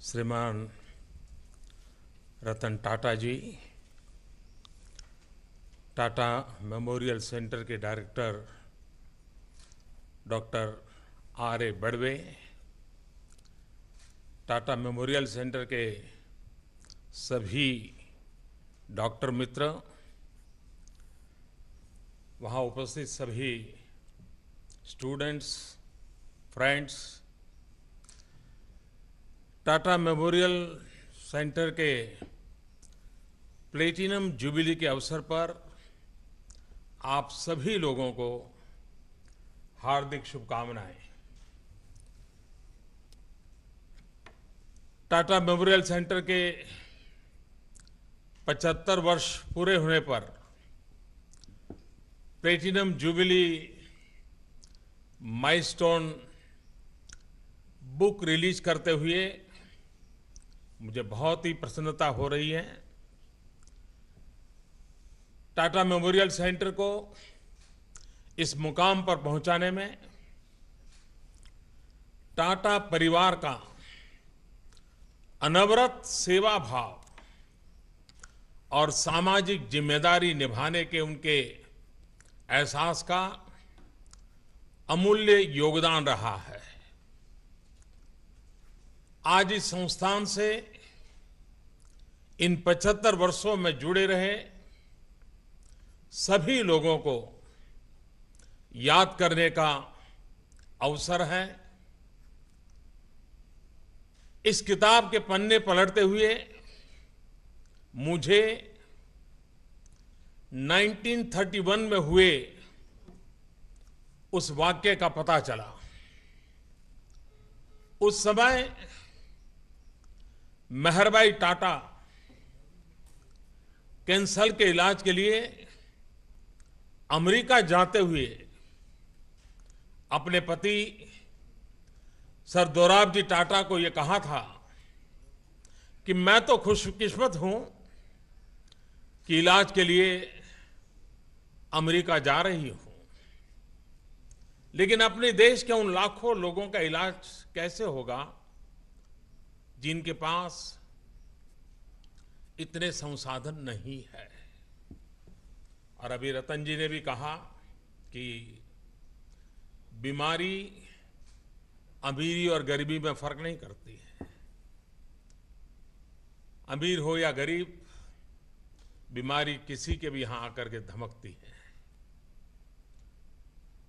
श्रीमान रतन टाटा जी, Tata memorial centre के director doctor R.A. बड़वे, टाटा मेमोरियल सेंटर के सभी डॉक्टर मित्र, वहाँ उपस्थित सभी students, friends, Tata memorial centre के प्लेटिनम जुबिली के अवसर पर आप सभी लोगों को हार्दिक शुभकामनाएं। टाटा मेमोरियल सेंटर के 75 वर्ष पूरे होने पर platinum jubilee milestone book release करते हुए मुझे बहुत ही प्रसन्नता हो रही है। टाटा मेमोरियल सेंटर को इस मुकाम पर पहुंचाने में टाटा परिवार का अनवरत सेवा भाव और सामाजिक जिम्मेदारी निभाने के उनके एहसास का अमूल्य योगदान रहा है। आज इस संस्थान से इन 75 वर्षों में जुड़े रहे सभी लोगों को याद करने का अवसर है। इस किताब के पन्ने पलटते हुए मुझे 1931 में हुए उस वाक्य का पता चला। उस समय मेहरबाई टाटा कैंसर के इलाज के लिए अमेरिका जाते हुए अपने पति सर दोराबजी टाटा को यह कहा था कि मैं तो खुशकिस्मत हूं कि इलाज के लिए अमेरिका जा रही हूं, लेकिन अपने देश के उन लाखों लोगों का इलाज कैसे होगा जिनके पास इतने संसाधन नहीं है। और अभी रतन जी ने भी कहा कि बीमारी अमीरी और गरीबी में फर्क नहीं करती है। अमीर हो या गरीब, बीमारी किसी के भी यहां आकर के धमकती है।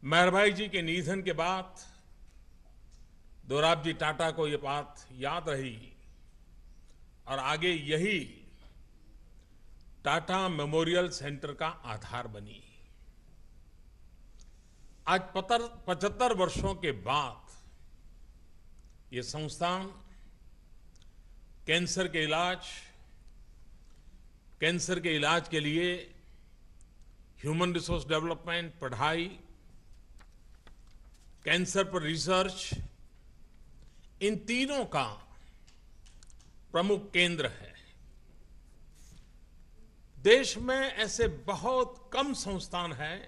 मेहरबाई जी के निधन के बाद दोराबजी टाटा को ये बात याद रही और आगे यही टाटा मेमोरियल सेंटर का आधार बनी। आज 75 वर्षों के बाद ये संस्थान कैंसर के इलाज के लिए ह्यूमन रिसोर्स डेवलपमेंट, पढ़ाई, कैंसर पर रिसर्च, इन तीनों का प्रमुख केंद्र है। देश में ऐसे बहुत कम संस्थान हैं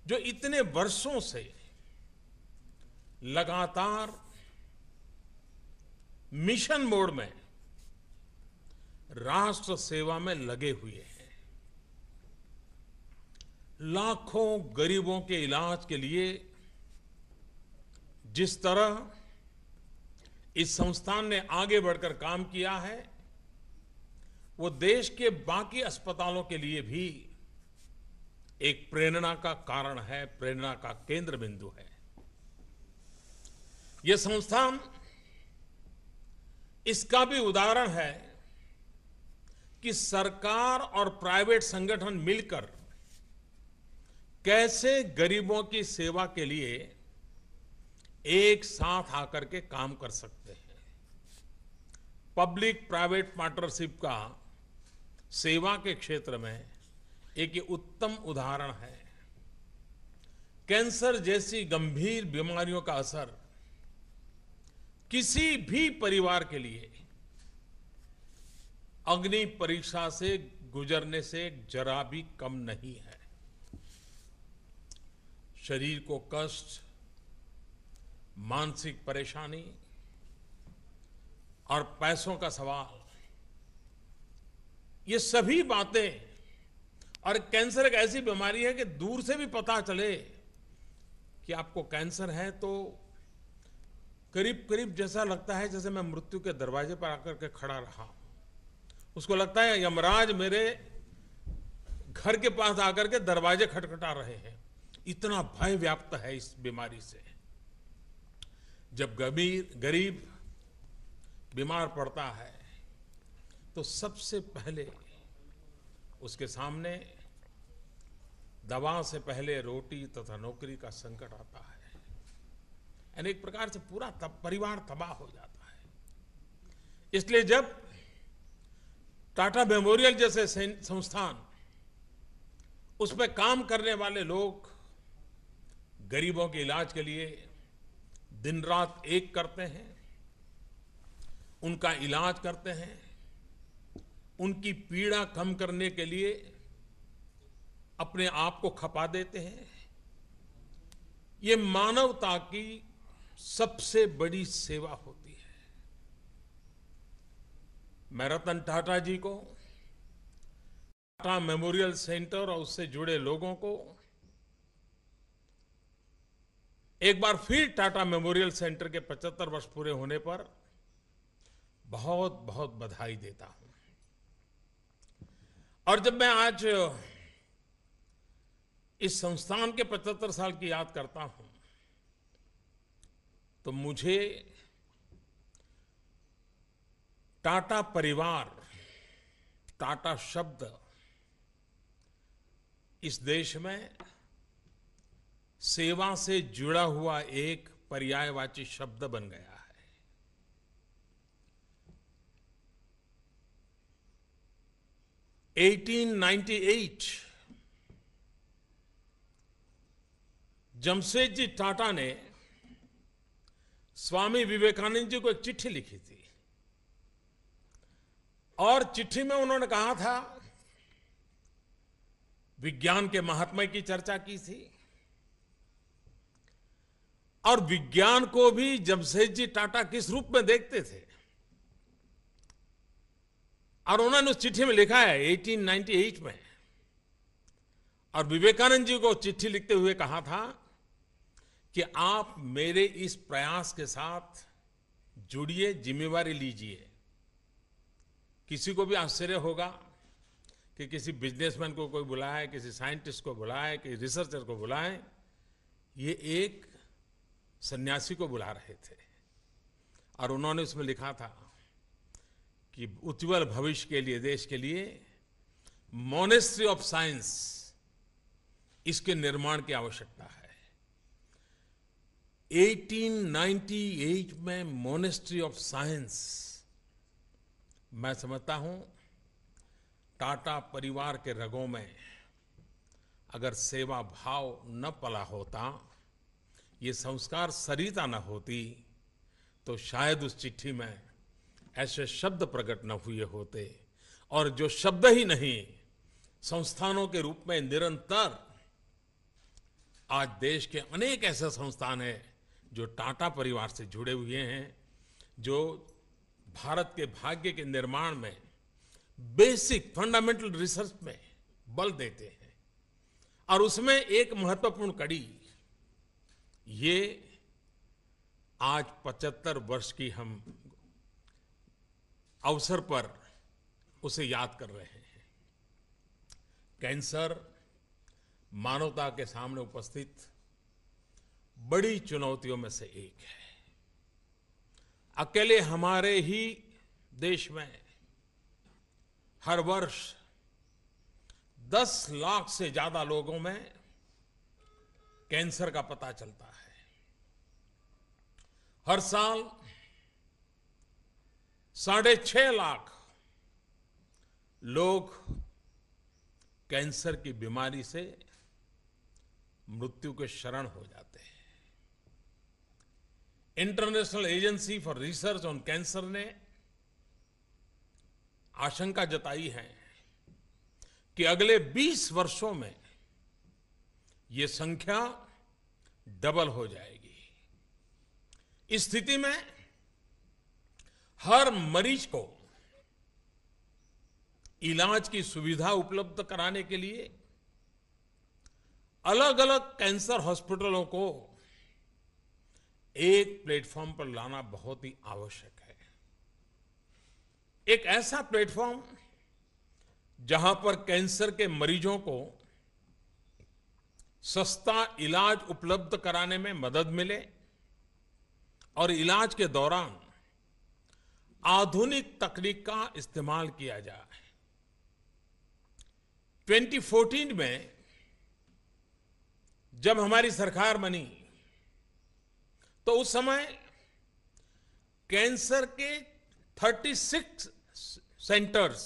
जो इतने वर्षों से लगातार मिशन मोड में राष्ट्र सेवा में लगे हुए हैं। लाखों गरीबों के इलाज के लिए जिस तरह इस संस्थान ने आगे बढ़कर काम किया है, वो देश के बाकी अस्पतालों के लिए भी एक प्रेरणा का कारण है, प्रेरणा का केंद्र बिंदु है। ये संस्थान इसका भी उदाहरण है कि सरकार और प्राइवेट संगठन मिलकर कैसे गरीबों की सेवा के लिए एक साथ आकर के काम कर सकते हैं। पब्लिक प्राइवेट पार्टनरशिप का सेवा के क्षेत्र में एक ये उत्तम उदाहरण है। कैंसर जैसी गंभीर बीमारियों का असर किसी भी परिवार के लिए अग्नि परीक्षा से गुजरने से जरा भी कम नहीं है। शरीर को कष्ट, मानसिक परेशानी, और पैसों का सवाल, ये सभी बातें, और कैंसर एक ऐसी बीमारी है कि दूर से भी पता चले कि आपको कैंसर है तो करीब करीब जैसा लगता है जैसे मैं मृत्यु के दरवाजे पर आकर के खड़ा रहा हूं। उसको लगता है यमराज मेरे घर के पास आकर के दरवाजे खटखटा रहे हैं। इतना भय व्याप्त है इस बीमारी से। जब गरीब बीमार पड़ता है तो सबसे पहले उसके सामने दवा से पहले रोटी तथा नौकरी का संकट आता है। यानी एक प्रकार से पूरा परिवार तबाह हो जाता है। इसलिए जब टाटा मेमोरियल जैसे संस्थान, उस पर काम करने वाले लोग गरीबों के इलाज के लिए दिन रात एक करते हैं, उनका इलाज करते हैं, उनकी पीड़ा कम करने के लिए अपने आप को खपा देते हैं, ये मानवता की सबसे बड़ी सेवा होती है। मैं रतन टाटा जी को, टाटा मेमोरियल सेंटर और उससे जुड़े लोगों को एक बार फिर टाटा मेमोरियल सेंटर के 75 वर्ष पूरे होने पर बहुत बहुत बधाई देता हूं। और जब मैं आज इस संस्थान के 75 साल की याद करता हूं तो मुझे टाटा परिवार, टाटा शब्द इस देश में सेवा से जुड़ा हुआ एक पर्यायवाची शब्द बन गया है। 1898 जमशेदजी टाटा ने स्वामी विवेकानंद जी को एक चिट्ठी लिखी थी और चिट्ठी में उन्होंने कहा था, विज्ञान के महात्म्य की चर्चा की थी और विज्ञान को भी जमशेदजी टाटा किस रूप में देखते थे। और उन्होंने उस चिट्ठी में लिखा है 1898 में, और विवेकानंद जी को चिट्ठी लिखते हुए कहा था कि आप मेरे इस प्रयास के साथ जुड़िए, जिम्मेवारी लीजिए। किसी को भी आश्चर्य होगा कि किसी बिजनेसमैन को कोई बुलाए, किसी साइंटिस्ट को बुलाए, किसी रिसर्चर को बुलाए, ये एक सन्यासी को बुला रहे थे। और उन्होंने उसमें लिखा था कि उज्ज्वल भविष्य के लिए, देश के लिए मॉनेस्ट्री ऑफ साइंस, इसके निर्माण की आवश्यकता है। 1898 में मॉनेस्ट्री ऑफ साइंस, मैं समझता हूं टाटा परिवार के रगों में अगर सेवा भाव न पला होता, ये संस्कार सरिता न होती, तो शायद उस चिट्ठी में ऐसे शब्द प्रकट न हुए होते। और जो शब्द ही नहीं, संस्थानों के रूप में निरंतर आज देश के अनेक ऐसे संस्थान हैं जो टाटा परिवार से जुड़े हुए हैं, जो भारत के भाग्य के निर्माण में, बेसिक फंडामेंटल रिसर्च में बल देते हैं। और उसमें एक महत्वपूर्ण कड़ी, ये आज 75 वर्ष की हम अवसर पर उसे याद कर रहे हैं। कैंसर मानवता के सामने उपस्थित बड़ी चुनौतियों में से एक है। अकेले हमारे ही देश में हर वर्ष 10 लाख से ज्यादा लोगों में कैंसर का पता चलता है। हर साल 6.5 लाख लोग कैंसर की बीमारी से मृत्यु के शरण हो जाते हैं। International agency for research on cancer ने आशंका जताई है कि अगले 20 वर्षों में यह संख्या डबल हो जाएगी। इस स्थिति में हर मरीज को इलाज की सुविधा उपलब्ध कराने के लिए अलग अलग कैंसर हॉस्पिटलों को एक प्लेटफॉर्म पर लाना बहुत ही आवश्यक है। एक ऐसा प्लेटफॉर्म जहां पर कैंसर के मरीजों को सस्ता इलाज उपलब्ध कराने में मदद मिले और इलाज के दौरान आधुनिक तकनीक का इस्तेमाल किया जाए। 2014 में जब हमारी सरकार बनी तो उस समय कैंसर के 36 सेंटर्स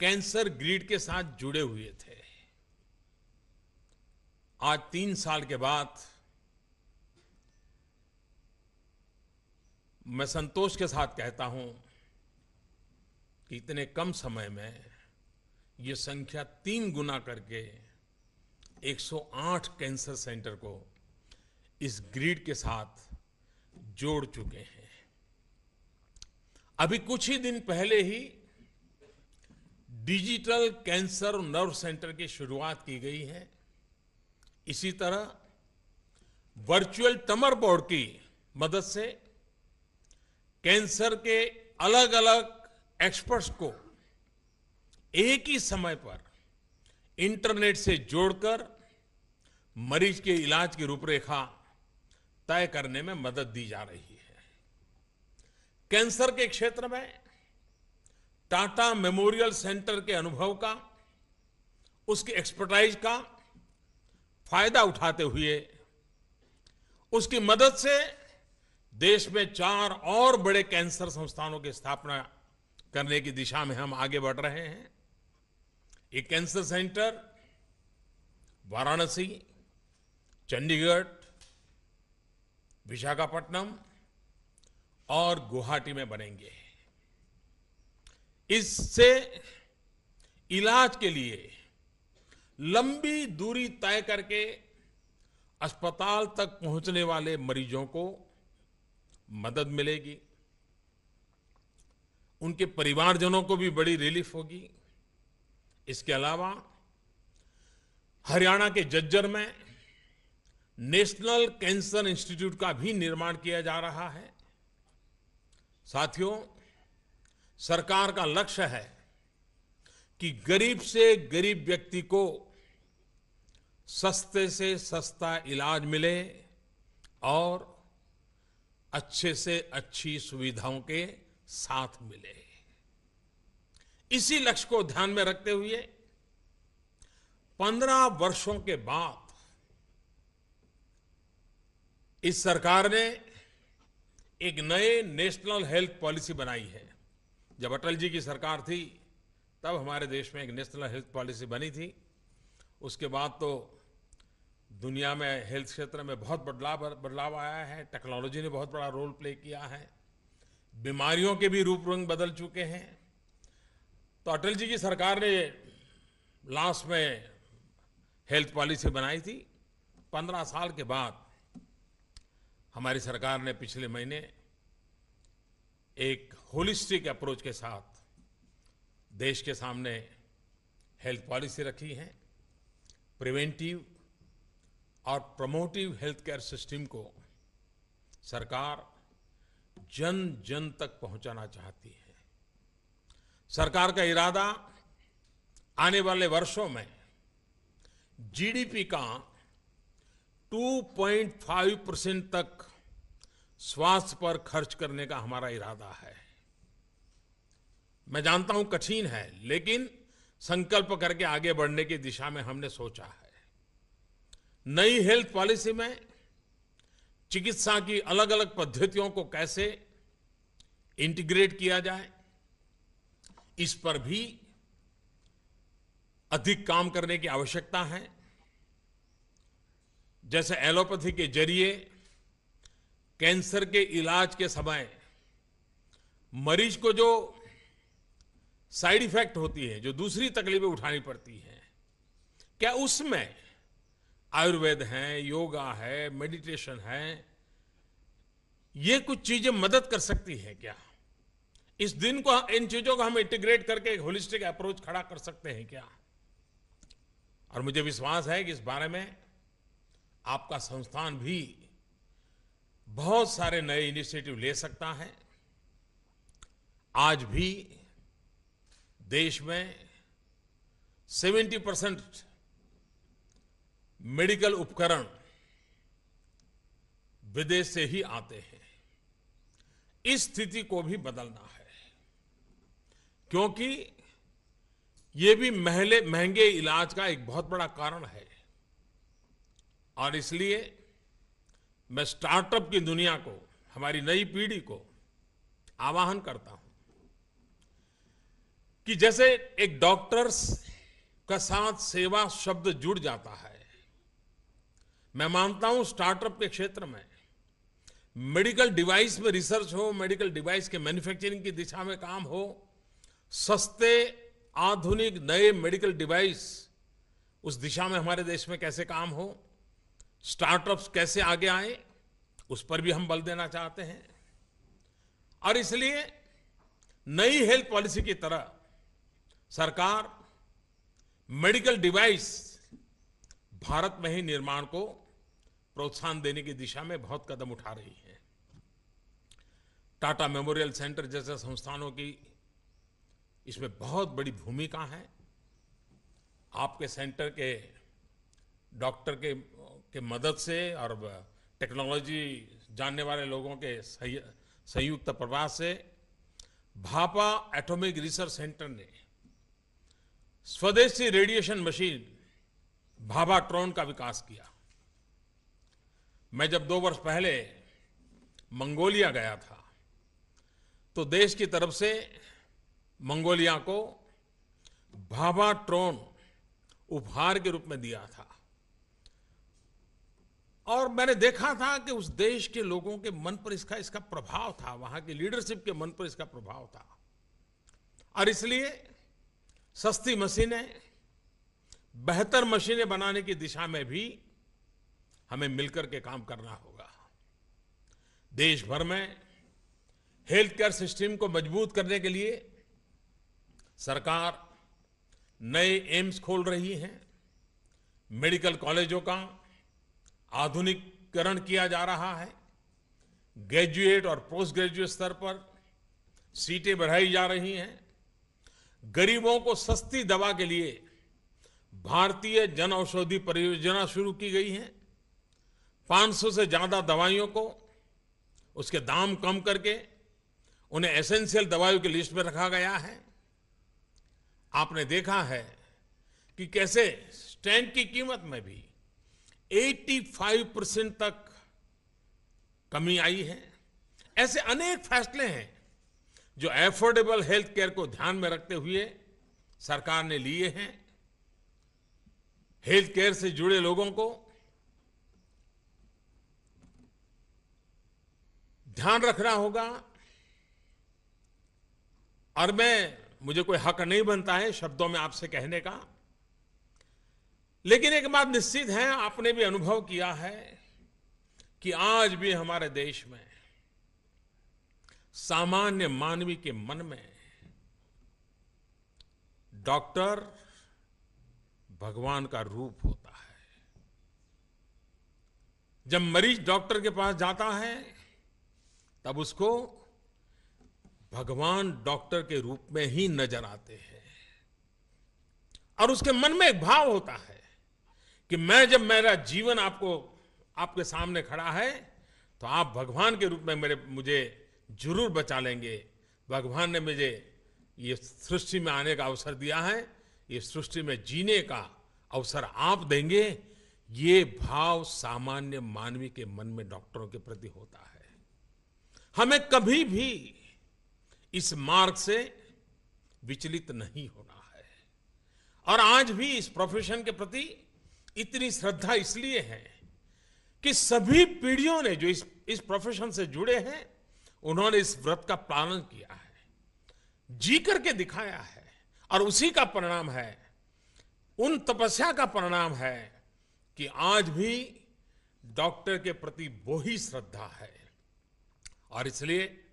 कैंसर ग्रिड के साथ जुड़े हुए थे। आज 3 साल के बाद मैं संतोष के साथ कहता हूं कि इतने कम समय में ये संख्या 3 गुना करके 108 कैंसर सेंटर को इस ग्रिड के साथ जोड़ चुके हैं। अभी कुछ ही दिन पहले ही डिजिटल कैंसर नर्व सेंटर की शुरुआत की गई है। इसी तरह वर्चुअल टमर बोर्ड की मदद से कैंसर के अलग अलग एक्सपर्ट्स को एक ही समय पर इंटरनेट से जोड़कर मरीज के इलाज की रूपरेखा तय करने में मदद दी जा रही है। कैंसर के क्षेत्र में टाटा मेमोरियल सेंटर के अनुभव का, उसकी एक्सपर्टाइज का फायदा उठाते हुए उसकी मदद से देश में 4 और बड़े कैंसर संस्थानों की स्थापना करने की दिशा में हम आगे बढ़ रहे हैं। एक कैंसर सेंटर वाराणसी, चंडीगढ़, विशाखापट्टनम और गुवाहाटी में बनेंगे। इससे इलाज के लिए लंबी दूरी तय करके अस्पताल तक पहुंचने वाले मरीजों को मदद मिलेगी, उनके परिवारजनों को भी बड़ी रिलीफ होगी। इसके अलावा हरियाणा के झज्जर में नेशनल कैंसर इंस्टीट्यूट का भी निर्माण किया जा रहा है। साथियों, सरकार का लक्ष्य है कि गरीब से गरीब व्यक्ति को सस्ते से सस्ता इलाज मिले और अच्छे से अच्छी सुविधाओं के साथ मिले। इसी लक्ष्य को ध्यान में रखते हुए 15 वर्षों के बाद इस सरकार ने एक नए नेशनल हेल्थ पॉलिसी बनाई है। जब अटल जी की सरकार थी तब हमारे देश में एक नेशनल हेल्थ पॉलिसी बनी थी। उसके बाद तो दुनिया में हेल्थ क्षेत्र में बहुत बदलाव आया है। टेक्नोलॉजी ने बहुत बड़ा रोल प्ले किया है। बीमारियों के भी रूप रंग बदल चुके हैं। तो अटल जी की सरकार ने लास्ट में हेल्थ पॉलिसी बनाई थी। 15 साल के बाद हमारी सरकार ने पिछले महीने एक होलिस्टिक अप्रोच के साथ देश के सामने हेल्थ पॉलिसी रखी है। प्रिवेंटिव और प्रमोटिव हेल्थ केयर सिस्टम को सरकार जन जन तक पहुंचाना चाहती है। सरकार का इरादा आने वाले वर्षों में जीडीपी का 2.5% तक स्वास्थ्य पर खर्च करने का हमारा इरादा है। मैं जानता हूं कठिन है, लेकिन संकल्प करके आगे बढ़ने की दिशा में हमने सोचा है। नई हेल्थ पॉलिसी में चिकित्सा की अलग अलग पद्धतियों को कैसे इंटीग्रेट किया जाए, इस पर भी अधिक काम करने की आवश्यकता है। जैसे एलोपैथी के जरिए कैंसर के इलाज के समय मरीज को जो साइड इफेक्ट होती है, जो दूसरी तकलीफें उठानी पड़ती हैं, क्या उसमें आयुर्वेद है, योगा है, मेडिटेशन है, ये कुछ चीजें मदद कर सकती है क्या? इस दिन को, इन चीजों को हम इंटीग्रेट करके एक होलिस्टिक अप्रोच खड़ा कर सकते हैं क्या? और मुझे विश्वास है कि इस बारे में आपका संस्थान भी बहुत सारे नए इनिशिएटिव ले सकता है। आज भी देश में 70% मेडिकल उपकरण विदेश से ही आते हैं। इस स्थिति को भी बदलना है, क्योंकि ये भी महंगे इलाज का एक बहुत बड़ा कारण है। और इसलिए मैं स्टार्टअप की दुनिया को, हमारी नई पीढ़ी को आह्वान करता हूं कि जैसे एक डॉक्टर्स का साथ सेवा शब्द जुड़ जाता है, मैं मानता हूं स्टार्टअप के क्षेत्र में मेडिकल डिवाइस में रिसर्च हो, मेडिकल डिवाइस के मैन्युफैक्चरिंग की दिशा में काम हो, सस्ते आधुनिक नए मेडिकल डिवाइस उस दिशा में हमारे देश में कैसे काम हो, स्टार्टअप्स कैसे आगे आए, उस पर भी हम बल देना चाहते हैं। और इसलिए नई हेल्थ पॉलिसी की तरह सरकार मेडिकल डिवाइस भारत में ही निर्माण को प्रोत्साहन देने की दिशा में बहुत कदम उठा रही है। टाटा मेमोरियल सेंटर जैसे संस्थानों की इसमें बहुत बड़ी भूमिका है। आपके सेंटर के डॉक्टर के मदद से और टेक्नोलॉजी जानने वाले लोगों के संयुक्त प्रयास से भाभा एटॉमिक रिसर्च सेंटर ने स्वदेशी रेडिएशन मशीन भाभाट्रॉन का विकास किया। मैं जब 2 वर्ष पहले मंगोलिया गया था तो देश की तरफ से मंगोलिया को भाभाट्रॉन उपहार के रूप में दिया था। और मैंने देखा था कि उस देश के लोगों के मन पर इसका प्रभाव था, वहां की लीडरशिप के मन पर इसका प्रभाव था। और इसलिए सस्ती मशीनें, बेहतर मशीनें बनाने की दिशा में भी हमें मिलकर के काम करना होगा। देश भर में हेल्थ केयर सिस्टम को मजबूत करने के लिए सरकार नए एम्स खोल रही है, मेडिकल कॉलेजों का आधुनिकीकरण किया जा रहा है, ग्रेजुएट और पोस्ट ग्रेजुएट स्तर पर सीटें बढ़ाई जा रही हैं, गरीबों को सस्ती दवा के लिए भारतीय जन औषधि परियोजना शुरू की गई है। 500 से ज्यादा दवाइयों को उसके दाम कम करके उन्हें एसेंशियल दवाइयों की लिस्ट में रखा गया है। आपने देखा है कि कैसे स्टेंट की कीमत में भी 85% तक कमी आई है। ऐसे अनेक फैसले हैं जो एफोर्डेबल हेल्थ केयर को ध्यान में रखते हुए सरकार ने लिए हैं। हेल्थ केयर से जुड़े लोगों को ध्यान रखना होगा। और मुझे कोई हक नहीं बनता है शब्दों में आपसे कहने का, लेकिन एक बात निश्चित है, आपने भी अनुभव किया है कि आज भी हमारे देश में सामान्य मानवी के मन में डॉक्टर भगवान का रूप होता है। जब मरीज डॉक्टर के पास जाता है तब उसको भगवान डॉक्टर के रूप में ही नजर आते हैं। और उसके मन में एक भाव होता है कि जब मेरा जीवन आपके सामने खड़ा है तो आप भगवान के रूप में मुझे जरूर बचा लेंगे। भगवान ने मुझे ये सृष्टि में आने का अवसर दिया है, ये सृष्टि में जीने का अवसर आप देंगे। ये भाव सामान्य मानवी के मन में डॉक्टरों के प्रति होता है। हमें कभी भी इस मार्ग से विचलित नहीं होना है। और आज भी इस प्रोफेशन के प्रति इतनी श्रद्धा इसलिए है कि सभी पीढ़ियों ने जो इस प्रोफेशन से जुड़े हैं उन्होंने इस व्रत का पालन किया है, जी करके दिखाया है। और उसी का परिणाम है, उन तपस्या का परिणाम है कि आज भी डॉक्टर के प्रति वो ही श्रद्धा है। और इसलिए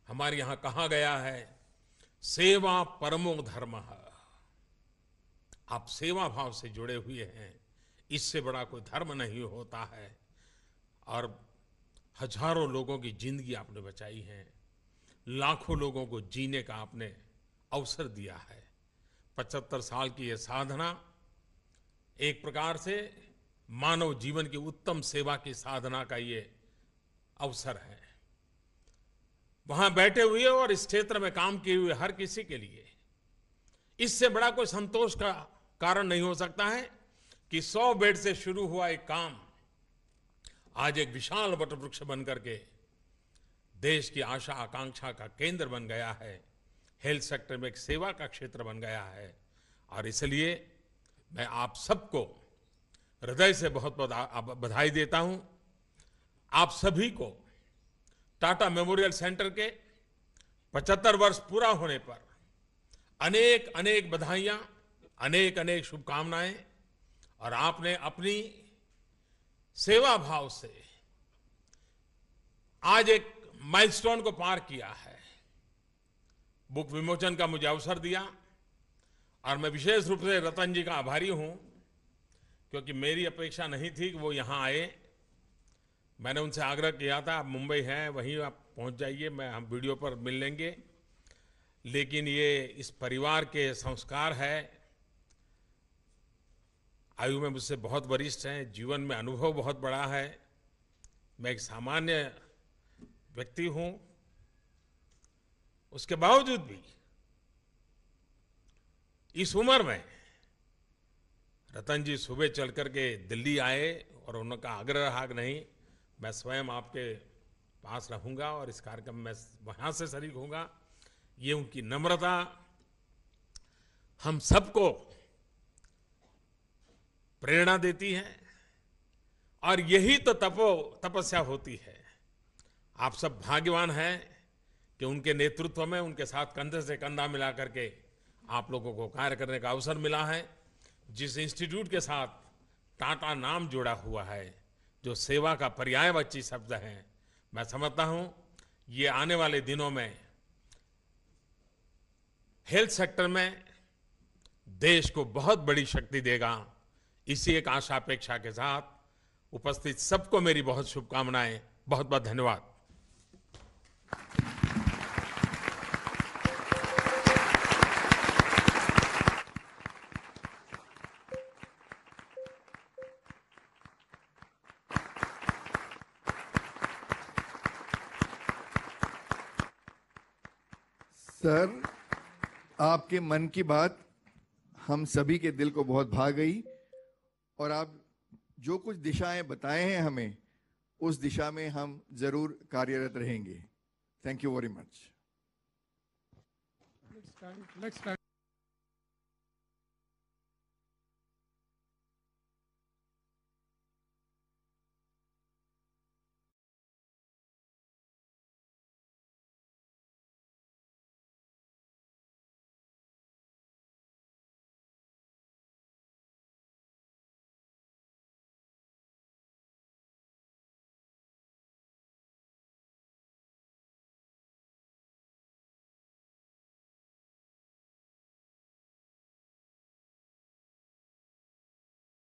हमारे यहां कहा गया है सेवा परमो धर्मः। आप सेवा भाव से जुड़े हुए हैं, इससे बड़ा कोई धर्म नहीं होता है। और हजारों लोगों की जिंदगी आपने बचाई है, लाखों लोगों को जीने का आपने अवसर दिया है। 75 साल की यह साधना एक प्रकार से मानव जीवन की उत्तम सेवा की साधना का ये अवसर है। वहां बैठे हुए और इस क्षेत्र में काम किए हुए हर किसी के लिए इससे बड़ा कोई संतोष का कारण नहीं हो सकता है कि 100 बेड से शुरू हुआ एक काम आज एक विशाल वटवृक्ष बन करके देश की आशा आकांक्षा का केंद्र बन गया है। हेल्थ सेक्टर में एक सेवा का क्षेत्र बन गया है। और इसलिए मैं आप सबको हृदय से बहुत बहुत बधाई देता हूं। आप सभी को टाटा मेमोरियल सेंटर के 75 वर्ष पूरा होने पर अनेक अनेक बधाइयां, अनेक अनेक शुभकामनाएं। और आपने अपनी सेवा भाव से आज एक माइलस्टोन को पार किया है। बुक विमोचन का मुझे अवसर दिया और मैं विशेष रूप से रतन जी का आभारी हूं, क्योंकि मेरी अपेक्षा नहीं थी कि वो यहां आए। मैंने उनसे आग्रह किया था, आप मुंबई हैं, वहीं आप पहुंच जाइए, हम वीडियो पर मिल लेंगे। लेकिन ये इस परिवार के संस्कार है। आयु में मुझसे बहुत वरिष्ठ हैं, जीवन में अनुभव बहुत बड़ा है। मैं एक सामान्य व्यक्ति हूं, उसके बावजूद भी इस उम्र में रतन जी सुबह चल करके दिल्ली आए और उनका आग्रह रहा कि नहीं, मैं स्वयं आपके पास रहूंगा और इस कार्यक्रम में वहां से शरीक होऊंगा। ये उनकी नम्रता हम सबको प्रेरणा देती है। और यही तो तपस्या होती है। आप सब भाग्यवान हैं कि उनके नेतृत्व में, उनके साथ कंधे से कंधा मिला करके आप लोगों को कार्य करने का अवसर मिला है। जिस इंस्टीट्यूट के साथ टाटा नाम जुड़ा हुआ है, जो सेवा का पर्यायवाची शब्द है, मैं समझता हूं ये आने वाले दिनों में हेल्थ सेक्टर में देश को बहुत बड़ी शक्ति देगा। इसी एक आशा अपेक्षा के साथ उपस्थित सबको मेरी बहुत शुभकामनाएं। बहुत बहुत धन्यवाद। सर, आपके मन की बात हम सभी के दिल को बहुत भा गई और आप जो कुछ दिशाएं बताए हैं हमें, उस दिशा में हम जरूर कार्यरत रहेंगे। Thank you very much. Let's start.